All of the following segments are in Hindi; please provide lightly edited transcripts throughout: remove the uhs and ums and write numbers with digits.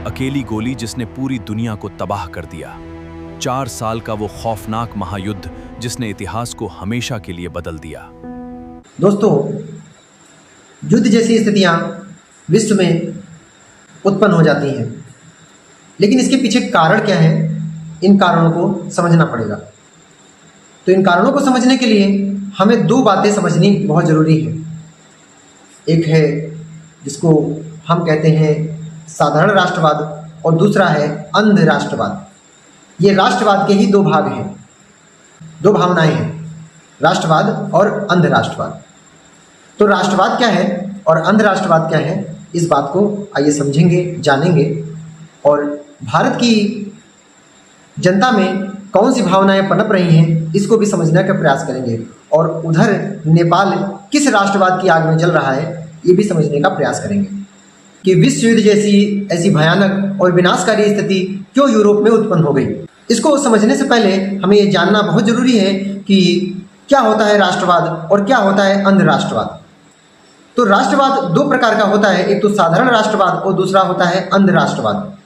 अकेली गोली जिसने पूरी दुनिया को तबाह कर दिया। 4 साल का वो खौफनाक महायुद्ध जिसने इतिहास को हमेशा के लिए बदल दिया। दोस्तों, युद्ध जैसी स्थितियां विश्व में उत्पन्न हो जाती हैं, लेकिन इसके पीछे कारण क्या है, इन कारणों को समझना पड़ेगा। तो इन कारणों को समझने के लिए हमें 2 बातें समझनी बहुत ज़रूरी है। एक है जिसको हम कहते हैं साधारण राष्ट्रवाद और दूसरा है अंध राष्ट्रवाद। ये राष्ट्रवाद के ही 2 भाग हैं, 2 भावनाएं हैं, राष्ट्रवाद और अंध राष्ट्रवाद। तो राष्ट्रवाद क्या है और अंध राष्ट्रवाद क्या है, इस बात को आइए समझेंगे, जानेंगे और भारत की जनता में कौन सी भावनाएं पनप रही हैं इसको भी समझने का प्रयास करेंगे और उधर नेपाल किस राष्ट्रवाद की आग में जल रहा है ये भी समझने का प्रयास करेंगे कि विश्व युद्ध जैसी ऐसी भयानक और विनाशकारी स्थिति क्यों यूरोप में उत्पन्न हो गई। इसको समझने से पहले हमें ये जानना बहुत जरूरी है कि क्या होता है राष्ट्रवाद और क्या होता है अंध राष्ट्रवाद। तो राष्ट्रवाद 2 प्रकार का होता है, एक तो साधारण राष्ट्रवाद और दूसरा होता है अंध राष्ट्रवाद।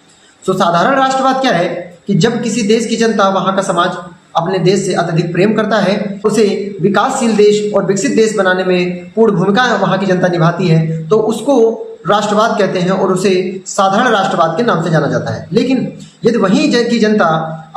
तो साधारण राष्ट्रवाद क्या है कि जब किसी देश की जनता, वहाँ का समाज अपने देश से अत्यधिक प्रेम करता है, उसे विकासशील देश और विकसित देश बनाने में पूर्ण भूमिका वहाँ की जनता निभाती है, तो उसको राष्ट्रवाद कहते हैं और उसे साधारण राष्ट्रवाद के नाम से जाना जाता है। लेकिन यदि वहीं की जनता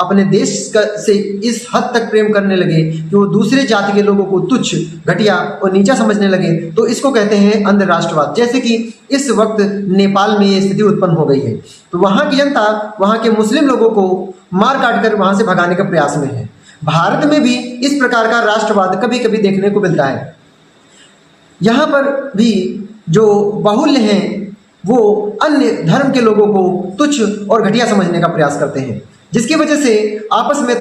अपने देश से इस हद तक प्रेम करने लगे कि वो दूसरे जाति के लोगों को तुच्छ, घटिया और नीचा समझने लगे, तो इसको कहते हैं अंध राष्ट्रवाद। जैसे कि इस वक्त नेपाल में ये स्थिति उत्पन्न हो गई है, तो वहाँ की जनता वहाँ के मुस्लिम लोगों को मार काट कर वहाँ से भगाने के प्रयास में है। भारत में भी इस प्रकार का राष्ट्रवाद कभी कभी देखने को मिलता है। यहाँ पर भी जो बाहुल्य हैं वो अन्य धर्म के लोगों को तुच्छ और घटिया समझने का प्रयास करते हैं, जिसकी वजह से आपस में